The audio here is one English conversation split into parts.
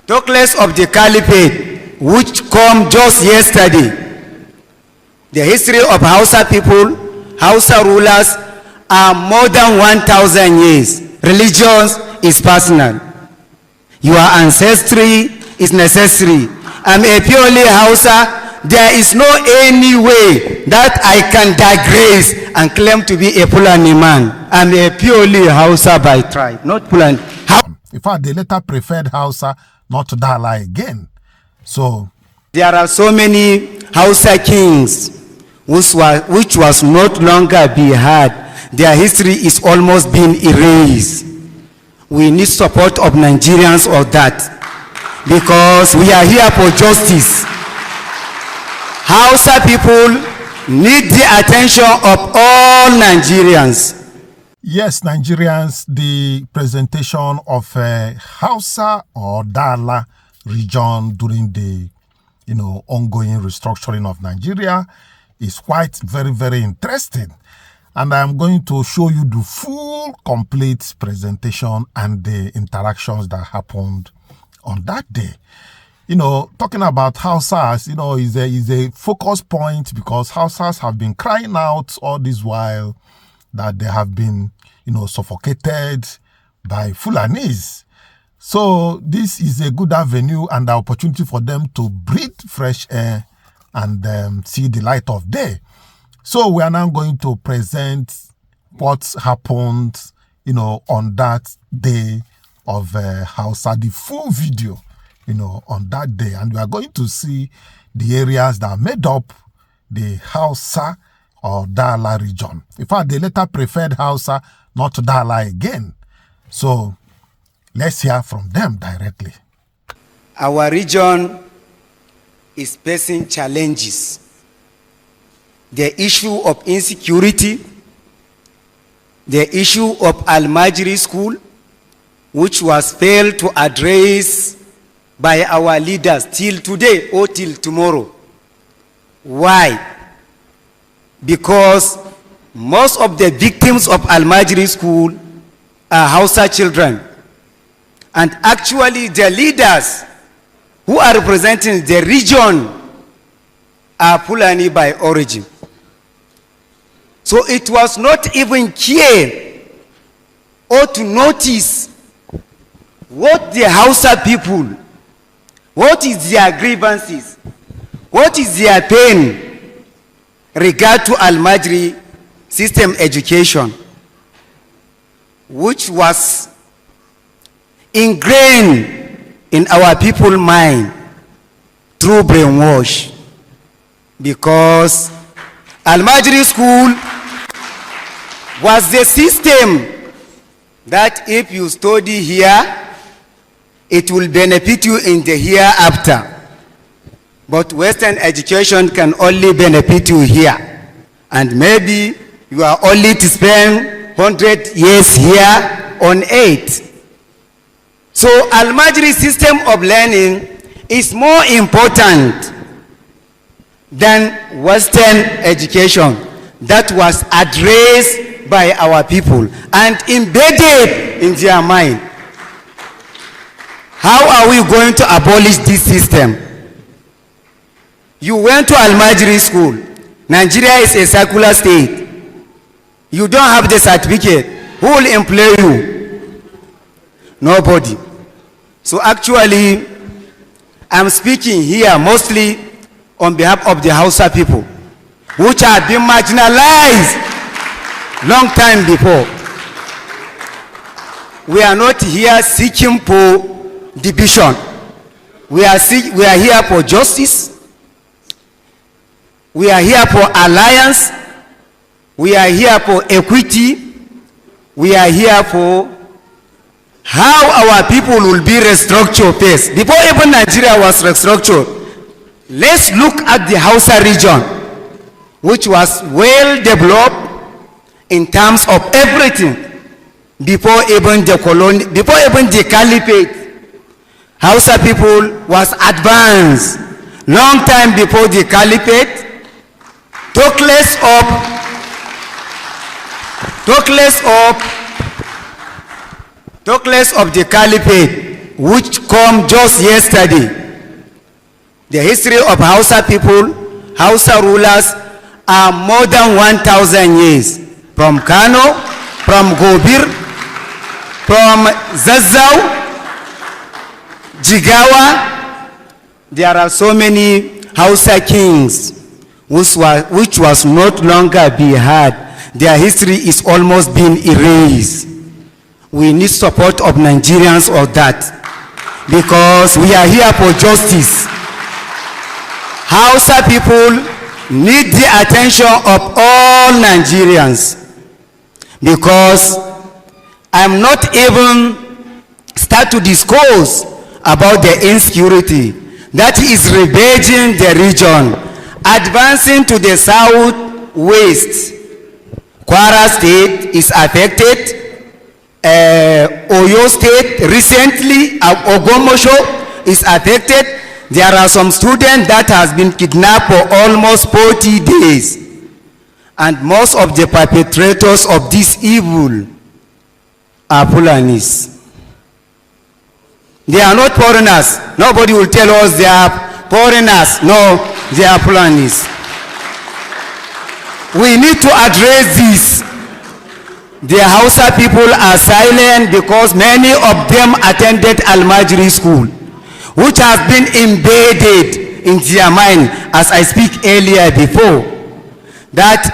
Talk less of the caliphate, which come just yesterday. The history of Hausa people, Hausa rulers, are more than 1,000 years. Religion is personal. Your ancestry is necessary. I'm a purely Hausa. There is no any way that I can digress and claim to be a Fulani man. I'm a purely Hausa by tribe, not Fulani. In fact, they later preferred Hausa, not Dala again. So there are so many Hausa kings which was not longer be heard. Their history is almost being erased. We need support of Nigerians of that, because we are here for justice. Hausa people need the attention of all Nigerians. Yes, Nigerians, the presentation of Hausa or Dala region during the ongoing restructuring of Nigeria is quite very, very interesting. And I'm going to show you the full, complete presentation and the interactions that happened on that day. Talking about Hausas, is a focus point, because Hausas have been crying out all this while that they have been, suffocated by Fulanis. So this is a good avenue and the opportunity for them to breathe fresh air and see the light of day. So we are now going to present what happened, on that day of Hausa, the full video, on that day. And we are going to see the areas that made up the Hausa or Dala region. In fact, they later preferred Hausa, not Dala again. So let's hear from them directly. Our region is facing challenges. The issue of insecurity, the issue of Almajiri school, which was failed to address by our leaders till today or till tomorrow. Why? Because most of the victims of Almajiri school are Hausa children. And actually the leaders who are representing the region are Fulani by origin. So it was not even clear or to notice what the Hausa people, what is their grievances, what is their pain regard to Almajiri system education, which was ingrained in our people's mind through brainwash. Because Almajiri school was the system that if you study here, it will benefit you in the hereafter. But Western education can only benefit you here. And maybe you are only to spend 100 years here on 8. So Almajiri system of learning is more important than Western education that was addressed by our people and embedded in their mind. How are we going to abolish this system? You went to Almajiri school. Nigeria is a secular state. You don't have the certificate. Who will employ you? Nobody. So actually, I'm speaking here mostly on behalf of the Hausa people, which have been marginalized long time before. We are not here seeking for division. We are here for justice. We are here for alliance. We are here for equity. We are here for how our people will be restructured first. Before even Nigeria was restructured, let's look at the Hausa region, which was well developed in terms of everything before even the caliphate. Hausa people was advanced long time before the caliphate. Talk less of the caliphate. which come just yesterday. The history of Hausa people, Hausa rulers, are more than 1,000 years. From Kano, from Gobir, from Zazzau, Jigawa. There are so many Hausa kings which was not longer be heard. Their history is almost been erased. We need support of Nigerians of that, because we are here for justice. Hausa people need the attention of all Nigerians, because I'm not even start to discuss about the insecurity that is ravaging the region, advancing to the southwest. Kwara State is affected. Oyo State recently, Ogomosho is affected. There are some students that has been kidnapped for almost 40 days. And most of the perpetrators of this evil are Fulanis. They are not foreigners. Nobody will tell us they are foreigners. No, they are Fulanis. We need to address this. The Hausa people are silent because many of them attended Almajiri school, which has been embedded in their mind, as I speak earlier before, that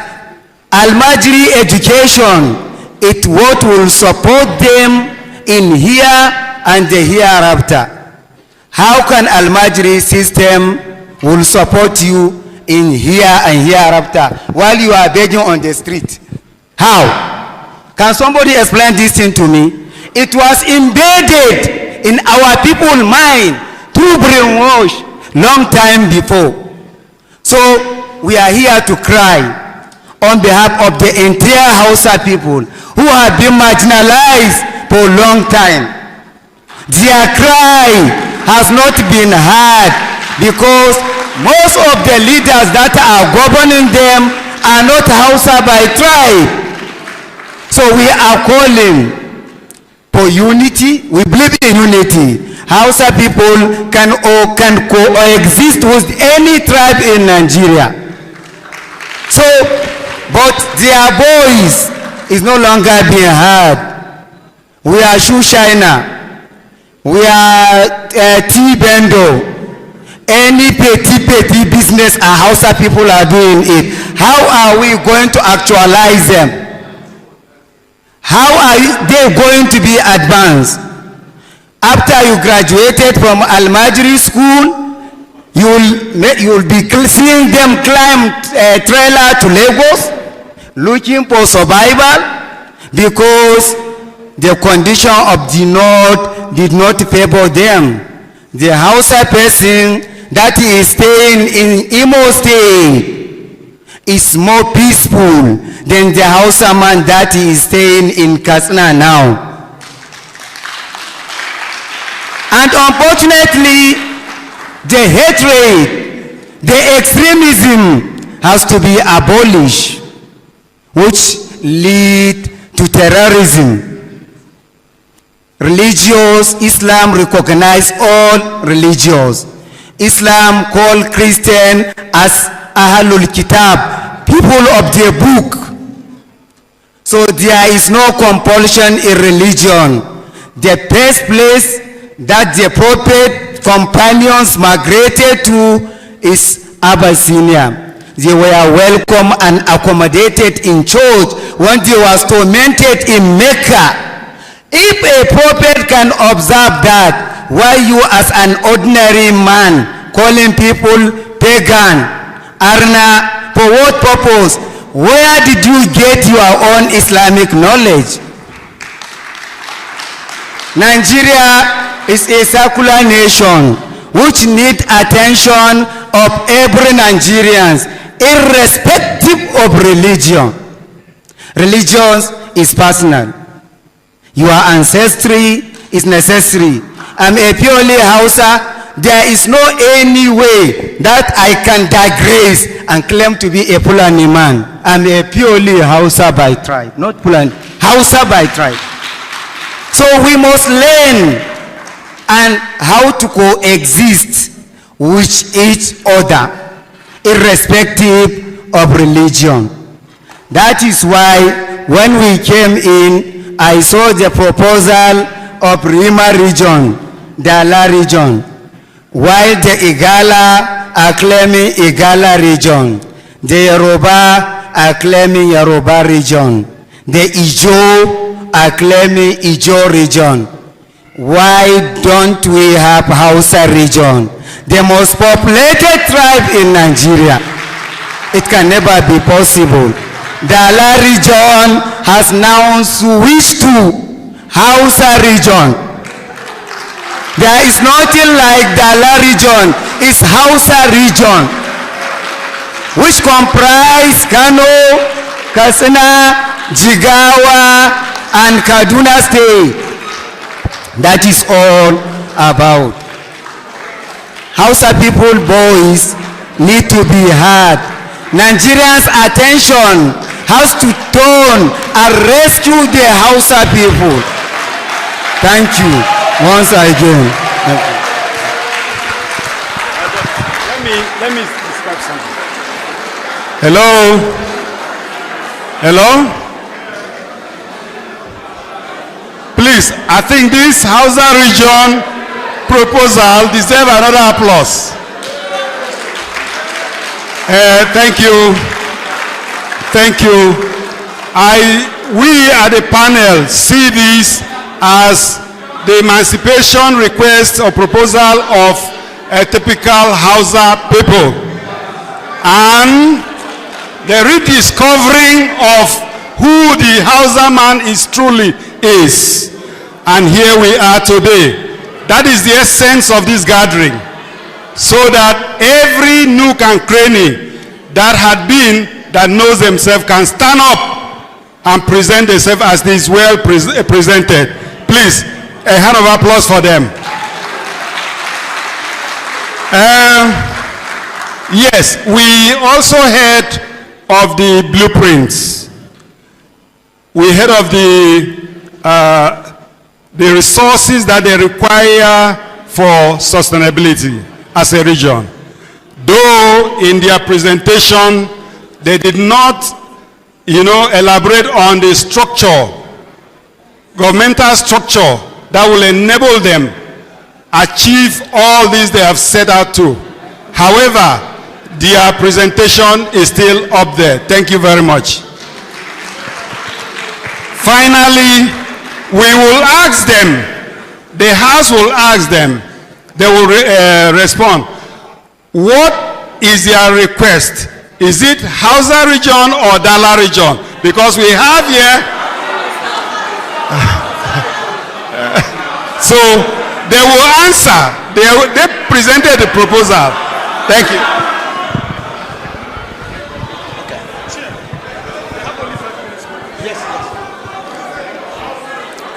Almajiri education is what will support them in here and the hereafter. How can Almajiri system will support you in here and hereafter while you are begging on the street? How? Can somebody explain this thing to me? It was embedded in our people's mind through brainwash long time before. So we are here to cry on behalf of the entire Hausa people who have been marginalized for a long time. Their cry has not been heard because most of the leaders that are governing them are not Hausa by tribe. So we are calling for unity. We believe in unity. Hausa people can coexist with any tribe in Nigeria. So, but their voice is no longer being heard. We are shoe shiner. We are tea bendo. Any petty business our Hausa people are doing it. How are we going to actualize them? How are they going to be advanced? After you graduated from Almajiri school, you'll be seeing them climb a trailer to Lagos, looking for survival, because the condition of the north did not favor them. The Hausa person that is staying in Imo State is more peaceful than the Hausa man that is staying in Katsina now. And unfortunately, the hatred, the extremism has to be abolished, which lead to terrorism. Religious Islam recognize all religions. Islam call Christian as Ahlul Kitab, people of the book. So there is no compulsion in religion. The first place that the prophet companions migrated to is Abyssinia. They were welcome and accommodated in church when they was tormented in Mecca. If a prophet can observe that, why you as an ordinary man calling people pagan, Arna, for what purpose? Where did you get your own Islamic knowledge? Nigeria is a secular nation which needs attention of every Nigerian, irrespective of religion. Religion is personal. Your ancestry is necessary. I'm a purely Hausa. There is no any way that I can digress and claim to be a Fulani man. I'm a purely Hausa by tribe, not Fulani, Hausa by tribe. So we must learn and how to coexist with each other, irrespective of religion. That is why when we came in, I saw the proposal of Rima region, Dala region, while the Igala are claiming Igala region, the Yoruba are claiming Yoruba region, the Ijo are claiming Ijo region. Why don't we have Hausa region, the most populated tribe in Nigeria? It can never be possible. The Ala region has now switched to Hausa region. There is nothing like the Ala region, it's Hausa region, which comprise Kano, Katsina, Jigawa, and Kaduna State. That is all about. Hausa people boys need to be heard. Nigerians' attention has to turn and rescue the Hausa people. Thank you once again. Thank you. Let me describe something. Hello? Hello? Please, I think this Hausa region proposal deserves another applause. Thank you. Thank you. We at the panel see this as the emancipation request or proposal of a typical Hausa people, and the rediscovering of who the Hausa man is truly is. And here we are today. That is the essence of this gathering, so that every nook and cranny that knows themselves can stand up and present themselves as this well presented. Please, a hand of applause for them. Yes, we also heard of the blueprints. We heard of the resources that they require for sustainability as a region. Though in their presentation, they did not, elaborate on the structure, governmental structure that will enable them achieve all this they have set out to. However, their presentation is still up there. Thank you very much. Finally, we will ask them, the House will ask them, they will respond. What is their request? Is it Hausa region or Dala region? Because we have here, so they will answer. They presented the proposal. Thank you.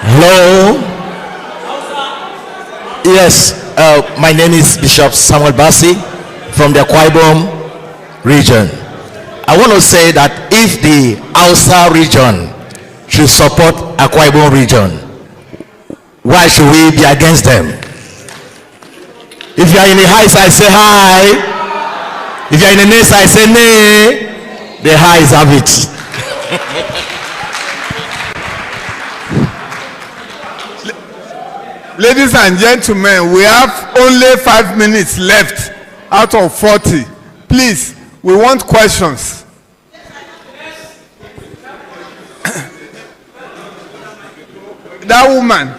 Hello. Yes, my name is Bishop Samuel Bassi from the Akwa Ibom region. I want to say that if the Hausa region should support Akwa Ibom region, why should we be against them? If you are in the high side, say hi. If you are in the nay side, say nay. The highs have it. Ladies and gentlemen, we have only 5 minutes left out of 40. Please, we want questions. That woman.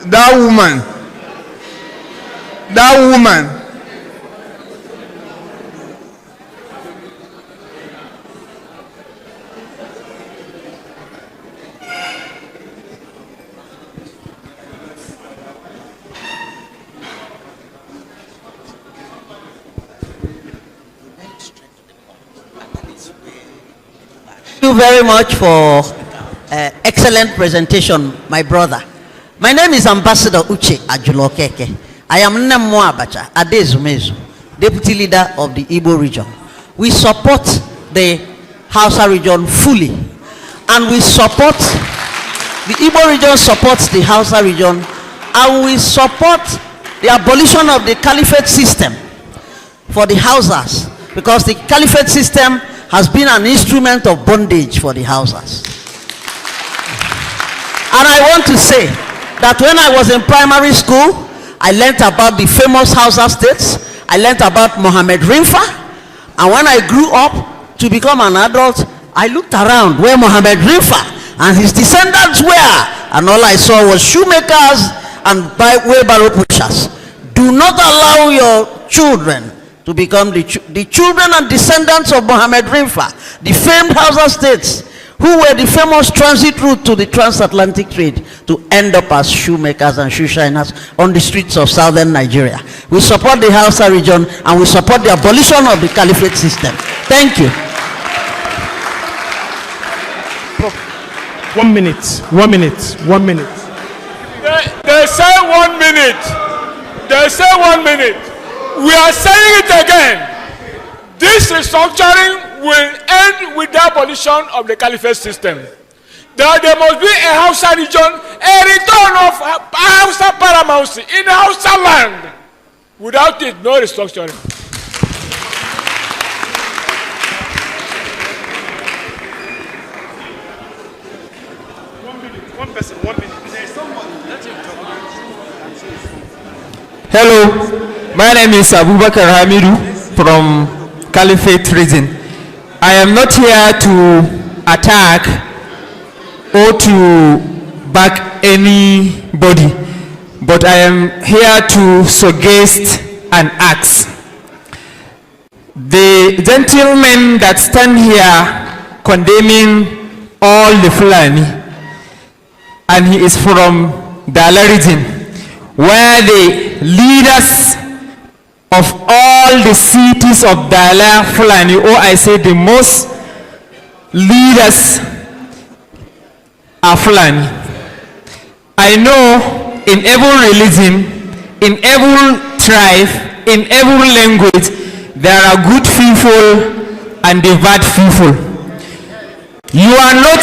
That woman. That woman. Thank you very much for excellent presentation, my brother. My name is Ambassador Uche Ajulokeke. I am Nemo Abacha Adezumezu, Deputy Leader of the Igbo region. we support the Hausa region fully. And we support, the Igbo region supports the Hausa region, and we support the abolition of the caliphate system for the Hausas, because the caliphate system has been an instrument of bondage for the Hausas. And I want to say that when I was in primary school, I learned about the famous Hausa states. I learned about Mohammed Rimfa. And when I grew up to become an adult, I looked around where Mohammed Rimfa and his descendants were. And all I saw was shoemakers and wheelbarrow pushers. Do not allow your children to become the children and descendants of Mohammed Rimfa, the famed Hausa states, who were the famous transit route to the transatlantic trade, to end up as shoemakers and shoe shiners on the streets of southern Nigeria. We support the Hausa region, and we support the abolition of the caliphate system. Thank you. 1 minute, 1 minute, 1 minute. They say 1 minute. They say 1 minute. We are saying it again. This restructuring will end with the abolition of the caliphate system. There must be a Hausa region, a return of Hausa paramountcy in Hausa land. Without it, no restructuring. One person, 1 minute. Hello, my name is Abubakar Hamidu from Caliphate region. I am not here to attack or to back anybody, but I am here to suggest and ask. The gentleman that stand here condemning all the Fulani, and he is from Dala region, where the leaders of all the cities of Dala Fulani, or I say the most leaders are Fulani. I know in every religion, in every tribe, in every language, there are good people and the bad people. You are not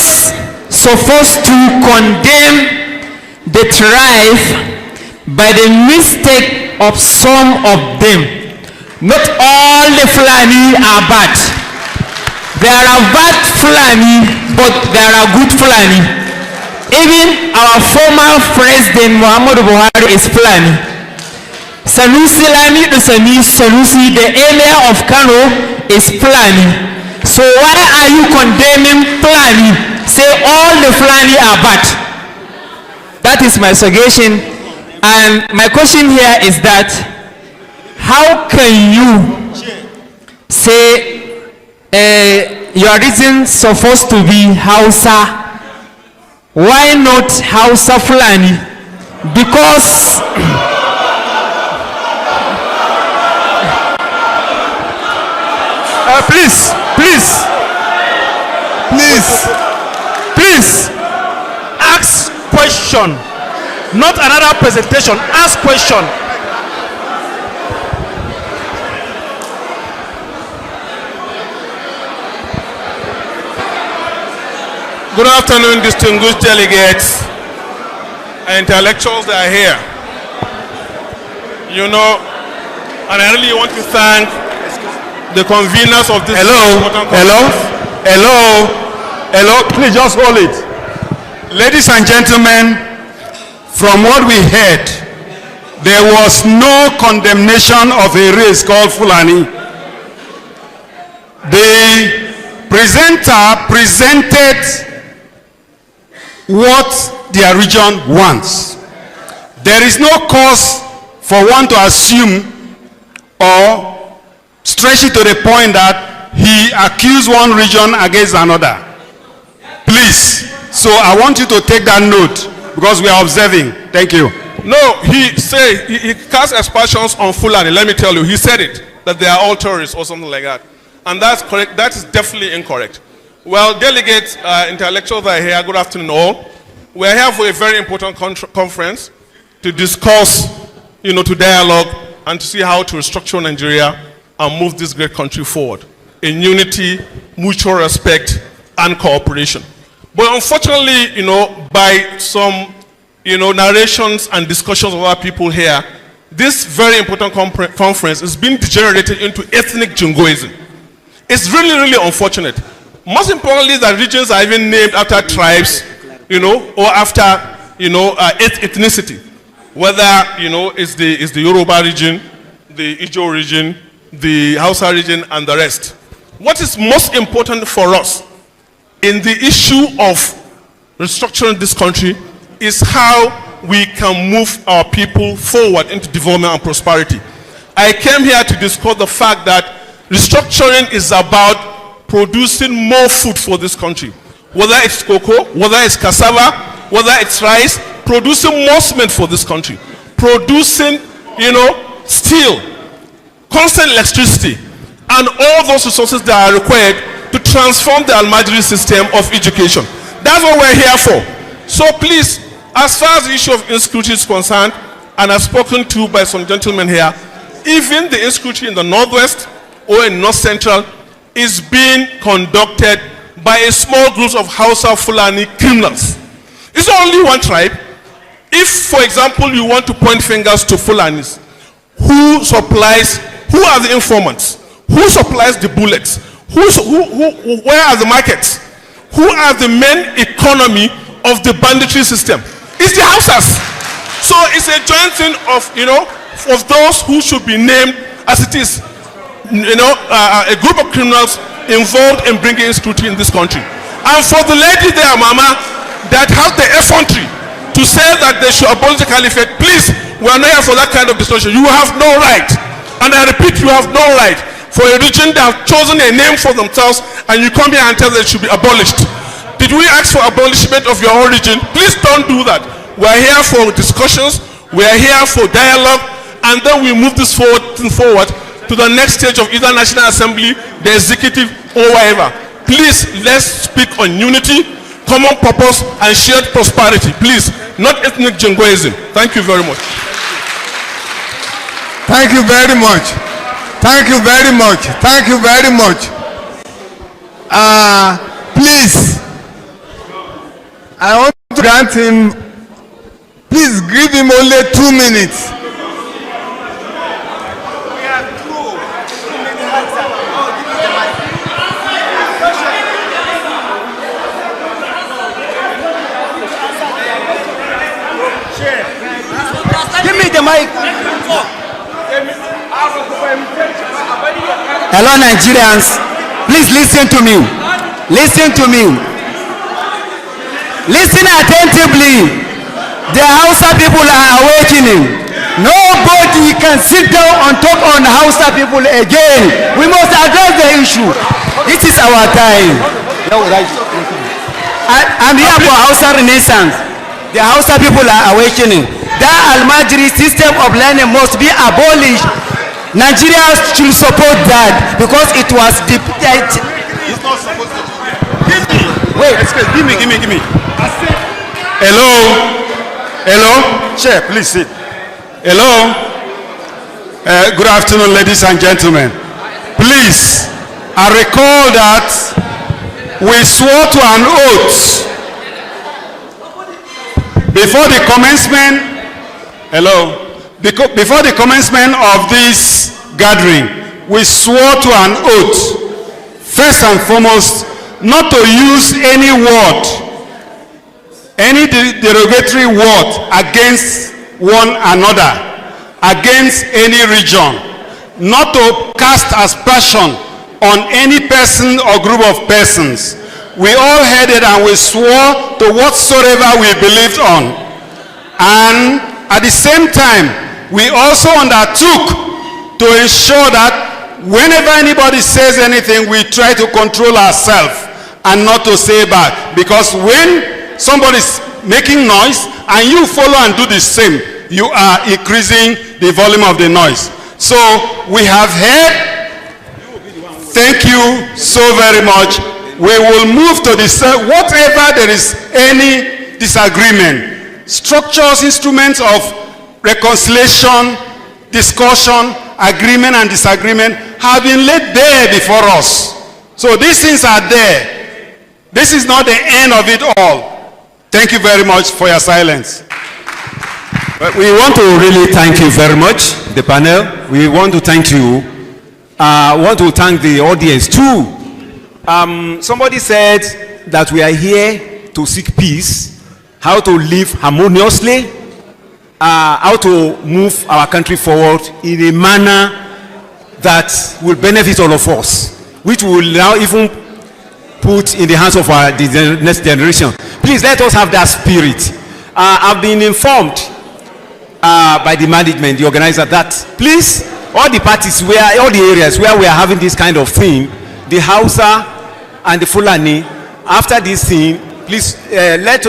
supposed to condemn the tribe by the mistake of some of them. Not all the Fulani are bad. There are bad Fulani, but there are good Fulani. Even our former president Muhammad Buhari is Fulani. Sanusi Lamido Sanusi, the emir of Kano, is Fulani. So why are you condemning Fulani? Say all the Fulani are bad. That is my suggestion. And my question here is that, how can you say your region supposed to be Hausa? Why not Hausa Fulani? Because please ask question. Not another presentation. Ask question. Good afternoon, distinguished delegates and intellectuals that are here. You know, and I really want to thank the conveners of this important conference. Hello, please just hold it. Ladies and gentlemen, from what we heard, there was no condemnation of a race called Fulani. The presenter presented what their region wants. There is no cause for one to assume or stretch it to the point that he accused one region against another. Please, so I want you to take that note because we are observing. Thank you. No, he said he cast aspersions on Fulani. Let me tell you, he said it, that they are all terrorists or something like that. And that's correct. That is definitely incorrect. Well, delegates, intellectuals are here. Good afternoon, all. We are here for a very important conference to discuss, to dialogue and to see how to restructure Nigeria and move this great country forward. in unity, mutual respect, and cooperation. But unfortunately, by some, narrations and discussions of other people here, this very important conference is being degenerated into ethnic jingoism. It's really, really unfortunate. Most importantly, the regions are even named after tribes, or after, ethnicity. Whether, it's the Yoruba region, the Igbo region, the Hausa region, and the rest. What is most important for us in the issue of restructuring this country is how we can move our people forward into development and prosperity. I came here to discuss the fact that restructuring is about producing more food for this country. Whether it's cocoa, whether it's cassava, whether it's rice, producing more cement for this country. Producing, steel, constant electricity, and all those resources that are required to transform the Almajiri system of education. That's what we're here for. So please, as far as the issue of insecurity is concerned, and I've spoken to by some gentlemen here, even the insecurity in the Northwest or in North Central is being conducted by a small group of Hausa Fulani criminals. It's only one tribe. If, for example, you want to point fingers to Fulanis, who are the informants? Who supplies the bullets? Where are the markets? Who are the main economy of the banditry system? It's the Hausas. So it's a joint thing of, of those who should be named as it is, a group of criminals involved in bringing insecurity in this country. And for the lady there, Mama, that has the effrontery to say that they should abolish the caliphate, please, we are not here for that kind of discussion. You have no right. And I repeat, you have no right for a region that have chosen a name for themselves and you come here and tell them it should be abolished. Did we ask for abolishment of your origin? Please don't do that. We are here for discussions, we are here for dialogue, and then we move this forward to the next stage of either National Assembly, the executive, or whatever. Please, let's speak on unity, common purpose, and shared prosperity. Please, not ethnic jingoism. Thank you very much. Thank you very much. Thank you very much. Thank you very much. Please, I want to grant him, please give him only 2 minutes. Give me the mic. Hello, Nigerians. Please listen to me. Listen to me. Listen attentively. The Hausa people are awakening. Nobody can sit down and talk on Hausa people again. We must address the issue. This is our time. I'm here for Hausa Renaissance. The Hausa people are awakening. That Almajiri system of learning must be abolished. Nigerians should support that because it was depicted. It's not supposed to be. Give me. Wait. Excuse, give me. Hello? Hello? Chair, please sit. Hello? Good afternoon, ladies and gentlemen. Please, I recall that we swore to an oath before the commencement. Hello? Before the commencement of this gathering, we swore to an oath, first and foremost, not to use any word, any derogatory word against one another, against any region, not to cast aspersion on any person or group of persons. We all heard it and we swore to whatsoever we believed on. And at the same time, we also undertook to ensure that whenever anybody says anything, we try to control ourselves and not to say back. Because when somebody's making noise and you follow and do the same, you are increasing the volume of the noise. So we have heard. Thank you so very much. We will move to this. Whatever there is any disagreement, structures, instruments of reconciliation, discussion, agreement and disagreement have been laid there before us. So these things are there. This is not the end of it all. Thank you very much for your silence. But we want to really thank you very much, the panel. We want to thank you. Want to thank the audience too. Somebody said that we are here to seek peace, how to live harmoniously, how to move our country forward in a manner that will benefit all of us, which will now even put in the hands of the next generation. Please let us have that spirit. I've been informed by the management, the organizer, that please, all the parties, all the areas where we are having this kind of thing, the Hausa and the Fulani, after this thing, please let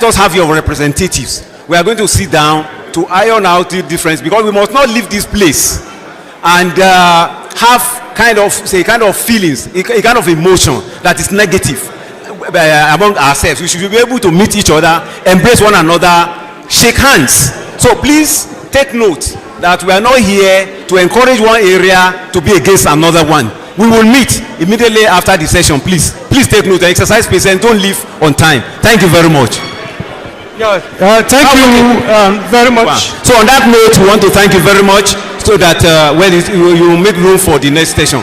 us have your representatives. We are going to sit down to iron out the difference, because we must not leave this place and have kind of feelings, a kind of emotion that is negative among ourselves. We should be able to meet each other, embrace one another, shake hands. So please take note that we are not here to encourage one area to be against another one. We will meet immediately after the session. Please take note and exercise patience. Don't leave on time. Thank you very much. Yeah, thank you very much. So on that note, we want to thank you very much, so that you will make room for the next session.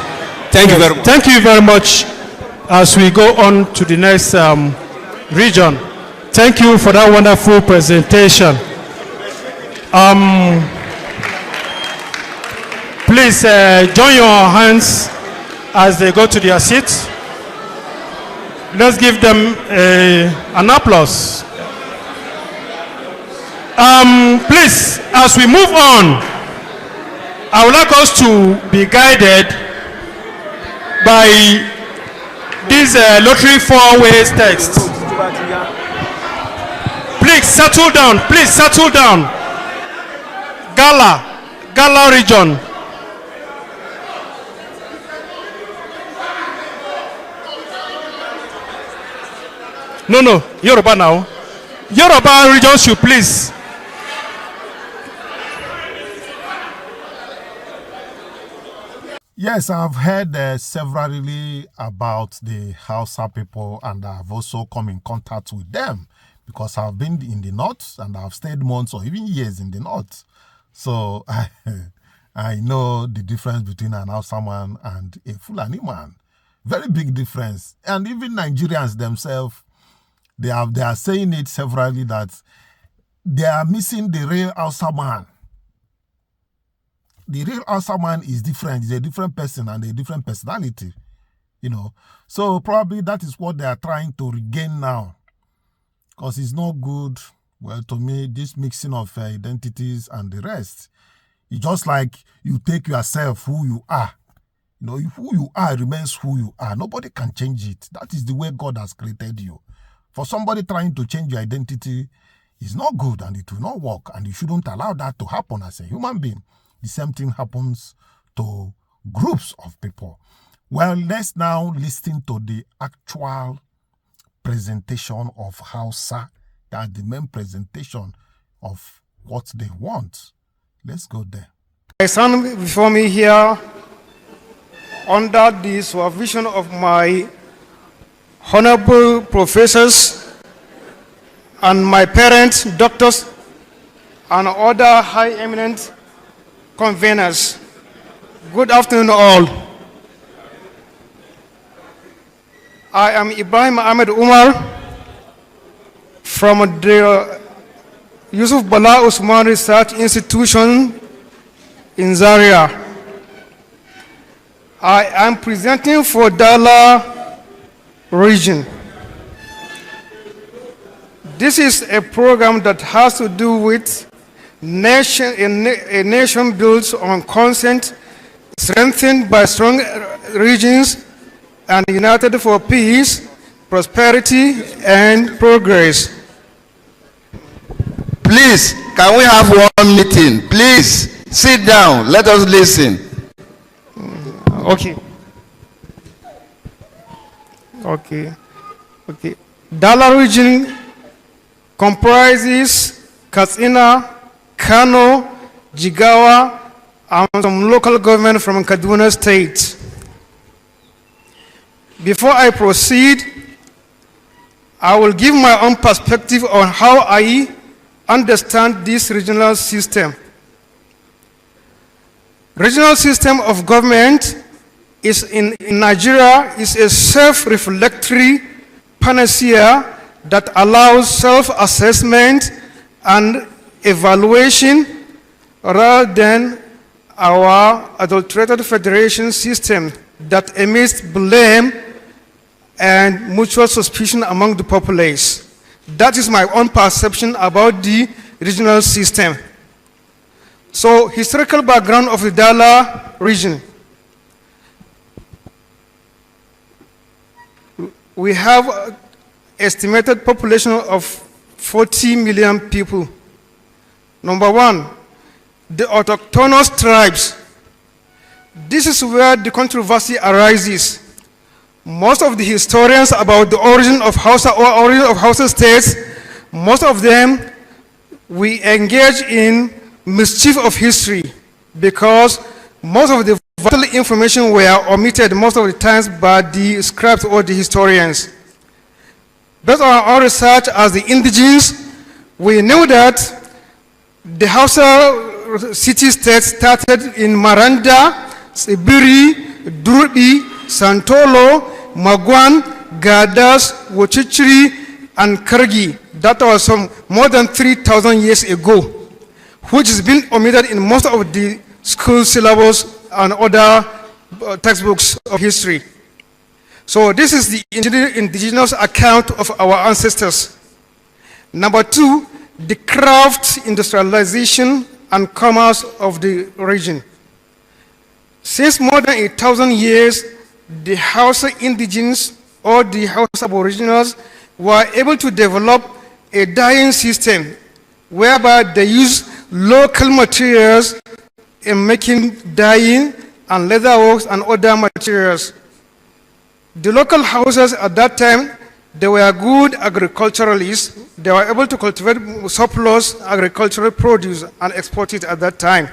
Thank you very much. Thank you very much. As we go on to the next region, thank you for that wonderful presentation. Please join your hands as they go to their seats. Let's give them an applause. Please, as we move on, I would like us to be guided by this lottery four-ways text. Please settle down. Please settle down. Gala region. No, Yoruba now. Yoruba region should please. Yes, I've heard severally about the Hausa people, and I've also come in contact with them because I've been in the north and I've stayed months or even years in the north. So I know the difference between an Hausa man and a Fulani man. Very big difference. And even Nigerians themselves, they are saying it severally that they are missing the real Hausa man. The real Hausa man is different. He's a different person and a different personality, you know. So probably that is what they are trying to regain now, because it's not good. Well, to me, this mixing of identities and the rest, it's just like you take yourself who you are. You know, who you are remains who you are. Nobody can change it. That is the way God has created you. For somebody trying to change your identity is not good, and it will not work, and you shouldn't allow that to happen as a human being. The same thing happens to groups of people. Well, let's now listen to the actual presentation of Hausa. That's the main presentation of what they want. Let's go there. I stand before me here under the supervision of my honorable professors and my parents, doctors, and other high eminent conveners. Good afternoon all. I am Ibrahim Ahmed Umar from the Yusuf Bala Usman Research Institution in Zaria. I am presenting for Dala region. This is a program that has to do with a nation built on consent, strengthened by strong regions, and united for peace, prosperity, and progress. Please, can we have one meeting? Please, sit down. Let us listen. Okay. Dala region comprises Katsina, Kano, Jigawa, and some local government from Kaduna State. Before I proceed, I will give my own perspective on how I understand this regional system. Regional system of government is in Nigeria is a self-reflectory panacea that allows self-assessment and evaluation rather than our adulterated federation system that emits blame and mutual suspicion among the populace. That is my own perception about the regional system. So, historical background of the Dala region. We have estimated population of 40 million people. Number one, the autochthonous tribes. This is where the controversy arises. Most of the historians about the origin of Hausa or origin of Hausa states, most of them, we engage in mischief of history because most of the vital information were omitted most of the times by the scribes or the historians. Based on our research as the indigenes, we know that the Hausa city-state started in Maranda, Sibiri, Durbi, Santolo, Magwan, Gadas, Wochichiri, and Kargi. That was some more than 3,000 years ago, which has been omitted in most of the school syllabus and other textbooks of history. So this is the indigenous account of our ancestors. Number two, the craft industrialization and commerce of the region. Since more than 1,000 years, the Hausa indigenes or the Hausa aboriginals were able to develop a dyeing system whereby they use local materials in making dyeing and leatherworks and other materials. The local houses at that time, they were good agriculturalists. They were able to cultivate surplus agricultural produce and export it at that time.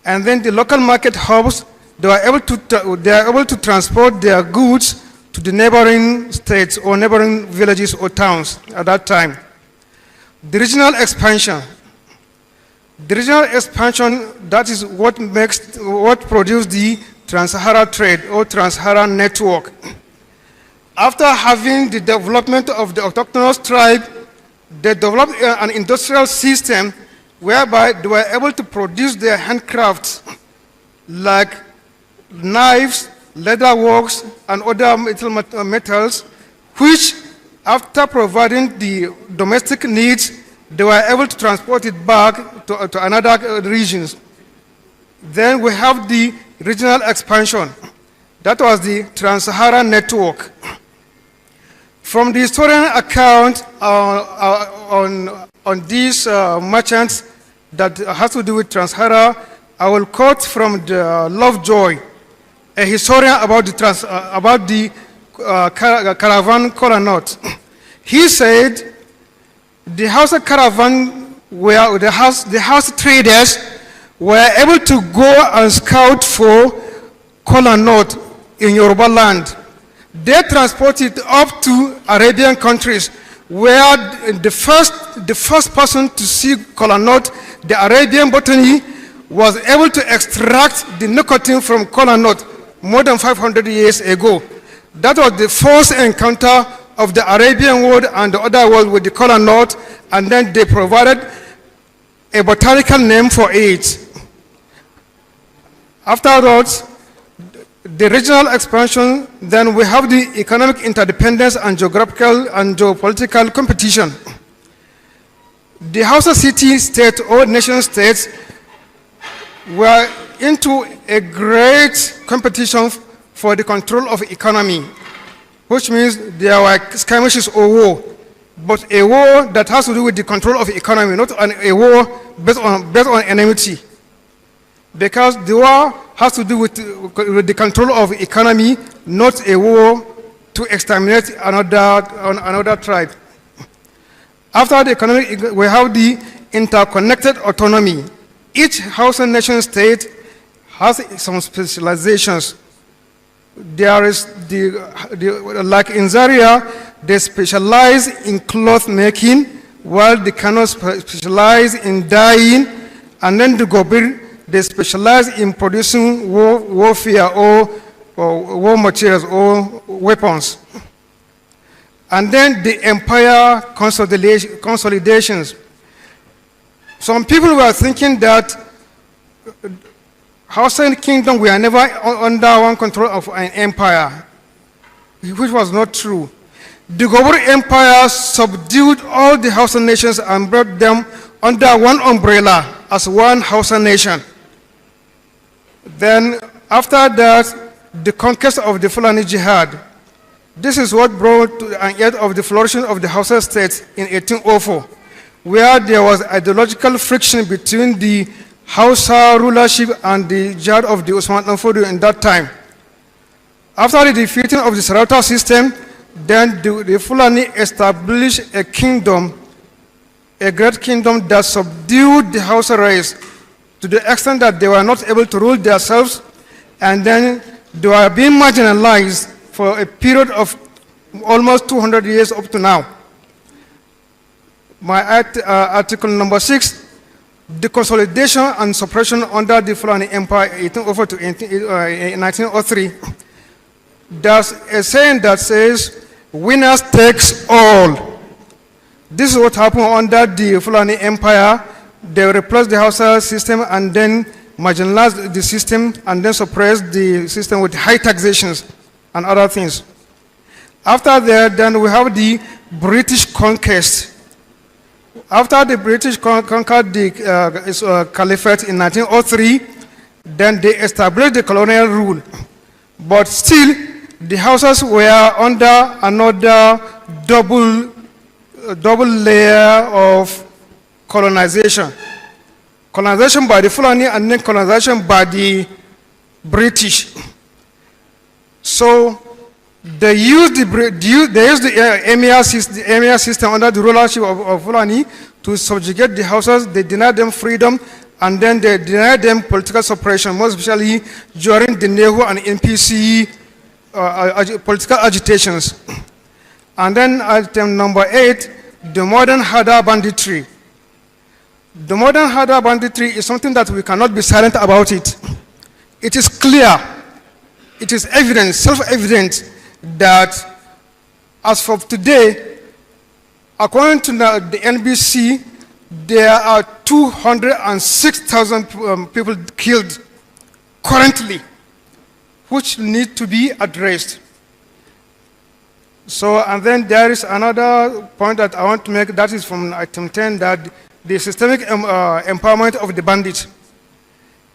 And then the local market hubs, they are able to transport their goods to the neighboring states or neighboring villages or towns at that time. The regional expansion. The regional expansion, that is what produced the Trans-Sahara trade or Trans-Saharan network. After having the development of the autochthonous tribe, they developed an industrial system whereby they were able to produce their handcrafts like knives, leatherworks, and other metals, which after providing the domestic needs, they were able to transport it back to another regions. Then we have the regional expansion. That was the Trans-Saharan network. From the historian account on these merchants that has to do with Trans-Sahara, I will quote from the Lovejoy, a historian about the caravan colonot. He said the Hausa caravan where the house traders were able to go and scout for kola nut in Yoruba land. They transported up to Arabian countries where the first person to see kola nut, the Arabian botany, was able to extract the nicotine from kola nut more than 500 years ago. That was the first encounter of the Arabian world and the other world with the kola nut, and then they provided a botanical name for it. After that, the regional expansion, then we have the economic interdependence and geographical and geopolitical competition. The Hausa city-state or nation-states were into a great competition for the control of economy, which means there were skirmishes or war, but a war that has to do with the control of economy, not a war based on enmity. Because the war has to do with the control of economy, not a war to exterminate another tribe. After the economic, we have the interconnected autonomy. Each Hausa nation state has some specializations. There is like in Zaria, they specialize in cloth making, while the Kano specialize in dyeing, and then the Gobir, they specialize in producing warfare or war materials or weapons. And then the empire consolidations. Some people were thinking that Hausa Kingdom were never under one control of an empire, which was not true. The Gobir Empire subdued all the Hausa nations and brought them under one umbrella as one Hausa nation. Then after that, the conquest of the Fulani Jihad. This is what brought to an end of the flourishing of the Hausa state in 1804, where there was ideological friction between the Hausa rulership and the jihad of the Usman Danfodio in that time. After the defeating of the Sarauta system, then the Fulani established a kingdom, a great kingdom that subdued the Hausa race to the extent that they were not able to rule themselves, and then they were being marginalized for a period of almost 200 years up to now. My article number 6, the consolidation and suppression under the Fulani Empire 1804 to 1903. There's a saying that says, winners takes all. This is what happened under the Fulani Empire. They replaced the Hausa system and then marginalized the system and then suppressed the system with high taxations and other things. After that, then we have the British conquest. After the British conquered the Caliphate in 1903, then they established the colonial rule. But still, the Hausas were under another double layer of colonization. Colonization by the Fulani and then colonization by the British. So they used the emir system under the rulership of Fulani to subjugate the Hausas. They denied them freedom, and then they denied them political separation, most especially during the Nehu and NPC political agitations. And then item number 8, the modern Hada banditry. The modern Hada banditry is something that we cannot be silent about it. It is clear, it is evident, self-evident, that as of today, according to the NBC, there are 206,000 people killed currently, which need to be addressed. So, and then there is another point that I want to make, that is from item 10, that the systemic empowerment of the bandits.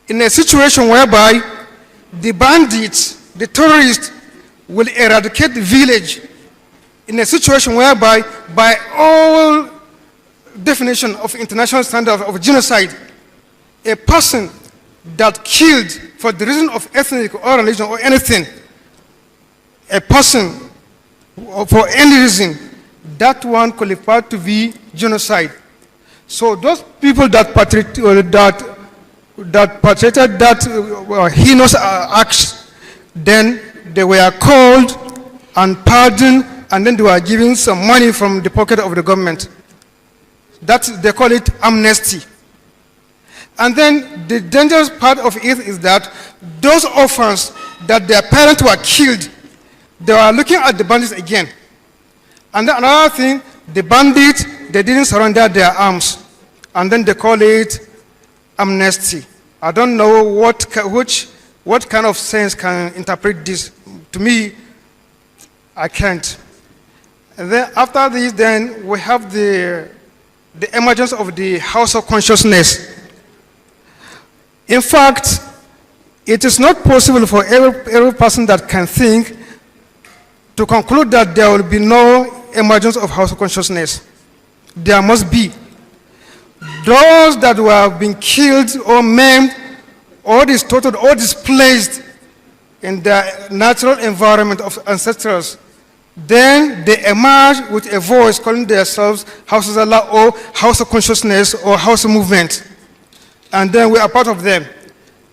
In a situation whereby the bandits, the terrorists, will eradicate the village, in a situation whereby, by all definition of international standard of genocide, a person that killed for the reason of ethnic or religion or anything, a person for any reason, that one qualified to be genocide. So those people that perpetrated that heinous acts, then they were called and pardoned, and then they were given some money from the pocket of the government. They call it amnesty. And then the dangerous part of it is that those orphans that their parents were killed, they were looking at the bandits again. And then another thing, the bandits, they didn't surrender their arms. And then they call it amnesty. I don't know what kind of sense can interpret this. To me, I can't. And then after this, then we have the emergence of the Hausa consciousness. In fact, it is not possible for every person that can think to conclude that there will be no emergence of Hausa consciousness. There must be. Those that were being killed or maimed or distorted or displaced in the natural environment of ancestors, then they emerge with a voice calling themselves Hausa Zala or Hausa consciousness or Hausa movement. and then we are part of them.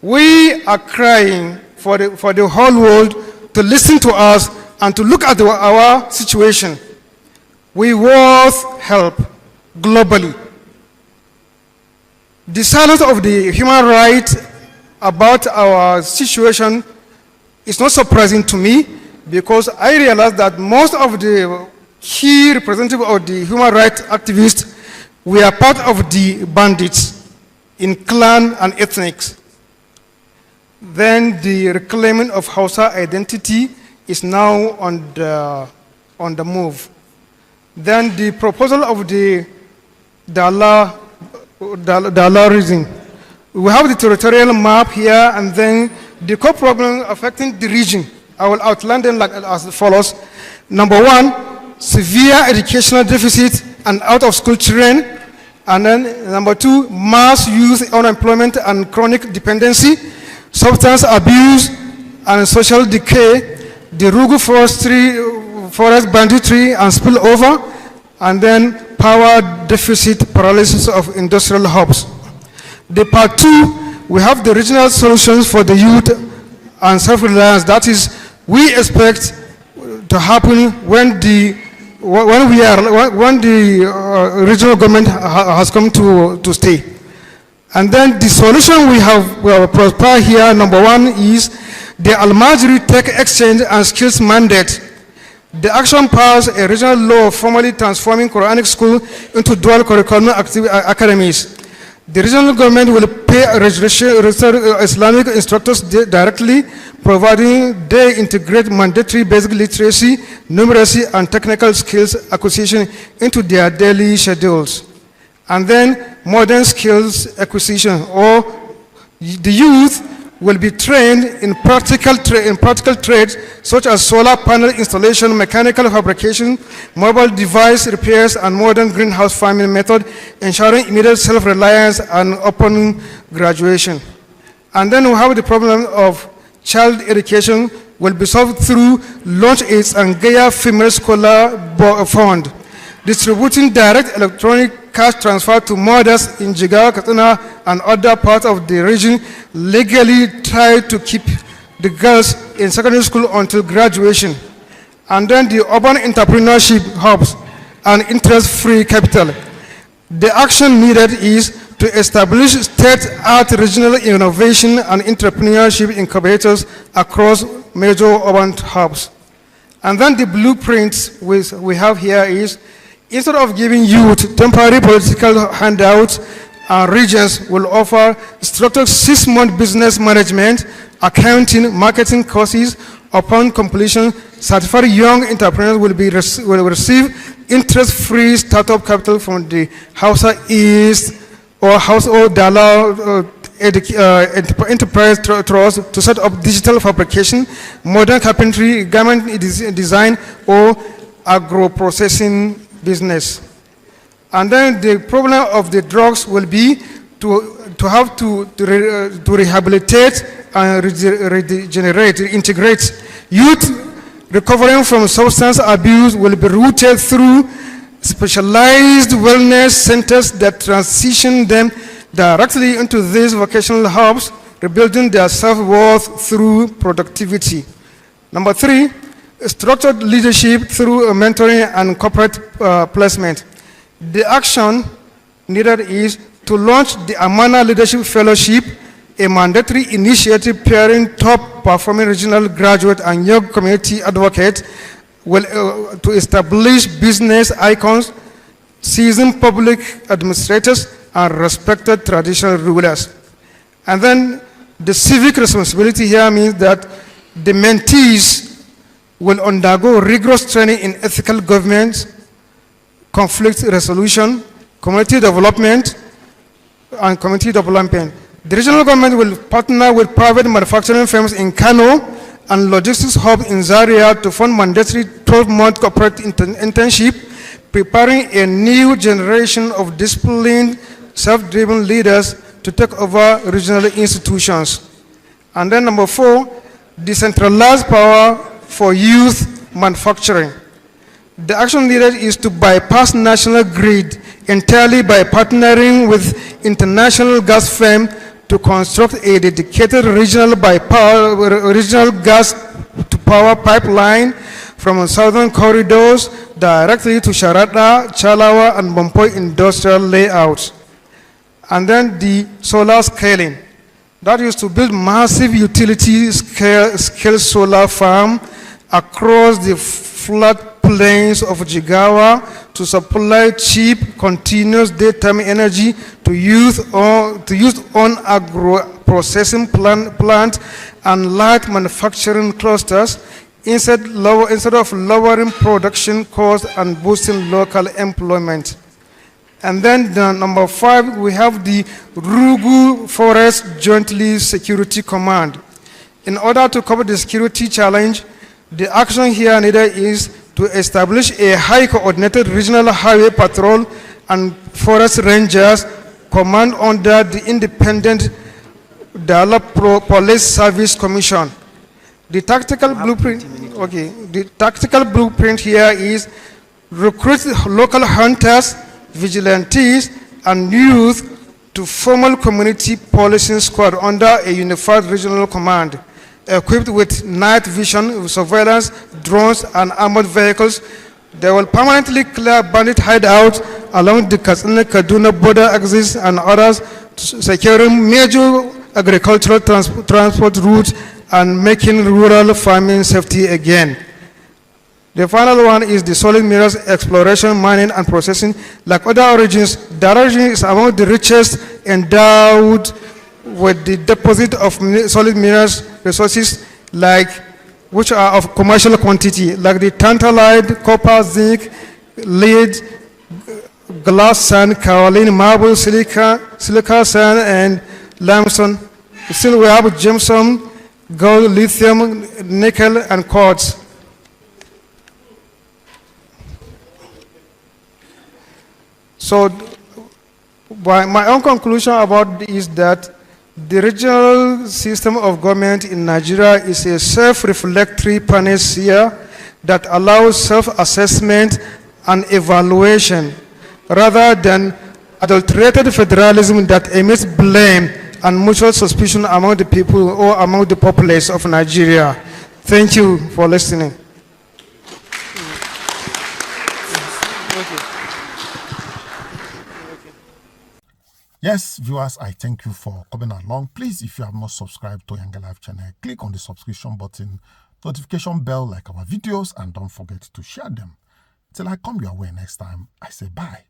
We are crying for the whole world to listen to us and to look at our situation. We want help globally. The silence of the human rights about our situation is not surprising to me, because I realize that most of the key representatives of the human rights activists were part of the bandits in clan and ethnics. Then the reclaiming of Hausa identity is now on the move. Then the proposal of the Dala region. We have the territorial map here, and then the core problem affecting the region. I will outline them as follows. Number one, severe educational deficit and out-of-school children. And then number two, mass youth unemployment and chronic dependency, substance abuse and social decay, the Rugu forest banditry and spillover, and then power deficit paralysis of industrial hubs. The part two, we have the regional solutions for the youth and self-reliance. That is, we expect to happen when the regional government has come to stay. And then the solution we have proposed here, number one, is the Almajiri Tech Exchange and Skills Mandate. The action passed a regional law formally transforming Quranic school into dual curriculum academies. The regional government will pay Islamic instructors directly, providing they integrate mandatory basic literacy, numeracy, and technical skills acquisition into their daily schedules. And then modern skills acquisition, or the youth will be trained in practical trades such as solar panel installation, mechanical fabrication, mobile device repairs, and modern greenhouse farming method, ensuring immediate self-reliance and open graduation. And then we have the problem of child education will be solved through Launch Aids and Gaia Female Scholar Fund, distributing direct electronic cash transfer to mothers in Jigawa, Katsina, and other parts of the region, legally try to keep the girls in secondary school until graduation. And then the urban entrepreneurship hubs and interest-free capital. The action needed is to establish state-art regional innovation and entrepreneurship incubators across major urban hubs. And then the blueprints we have here is, instead of giving youth temporary political handouts, regions will offer structured 6-month business management, accounting, marketing courses. Upon completion, certified young entrepreneurs will receive interest-free startup capital from the Hausa East or Hausa Dala Enterprise Trust to set up digital fabrication, modern carpentry, garment design, or agro-processing business. And then the problem of the drugs will be to rehabilitate and regenerate, integrate. Youth recovering from substance abuse will be routed through specialized wellness centers that transition them directly into these vocational hubs, rebuilding their self-worth through productivity. Number three, structured leadership through mentoring and corporate placement. The action needed is to launch the Amana Leadership Fellowship, a mandatory initiative pairing top-performing regional graduate and young community advocates to establish business icons, seasoned public administrators, and respected traditional rulers. And then the civic responsibility here means that the mentees will undergo rigorous training in ethical government, conflict resolution, community development, and community development. The regional government will partner with private manufacturing firms in Kano and logistics hub in Zaria to fund mandatory 12-month corporate internship, preparing a new generation of disciplined, self-driven leaders to take over regional institutions. And then number four, decentralized power for youth manufacturing. The action needed is to bypass national grid entirely by partnering with international gas firm to construct a dedicated regional gas to power pipeline from southern corridors directly to Sharada, Chalawa, and Bompoy industrial layouts. And then the solar scaling. That is to build massive utility scale solar farm across the flat plains of Jigawa to supply cheap, continuous daytime energy to use on agro-processing plant and light manufacturing clusters instead of lowering production costs and boosting local employment. And then number 5, we have the Rugu Forest Jointly Security Command. In order to cover the security challenge, the action here needed is to establish a high coordinated regional highway patrol and forest rangers command under the Independent Police Service Commission. The tactical blueprint here is recruit local hunters, vigilantes, and youth to formal community policing squad under a unified regional command, equipped with night vision, surveillance, drones, and armored vehicles. They will permanently clear bandit hideouts along the Katsina-Kaduna border axis and others, securing major agricultural transport routes and making rural farming safety again. The final one is the solid minerals exploration, mining, and processing. Like other regions, the region is among the richest endowed with the deposit of solid minerals resources, which are of commercial quantity, like the tantalite, copper, zinc, lead, glass sand, kaolin, marble, silica sand, and limestone. Still, we have gemstone, gold, lithium, nickel, and quartz. So, my own conclusion about this is that the regional system of government in Nigeria is a self-reflectory panacea that allows self-assessment and evaluation rather than adulterated federalism that emits blame and mutual suspicion among the people or among the populace of Nigeria. Thank you for listening. Yes, viewers, I thank you for coming along. Please, if you have not subscribed to YangaLife channel, click on the subscription button, notification bell like our videos, and don't forget to share them. Till I come your way next time, I say bye.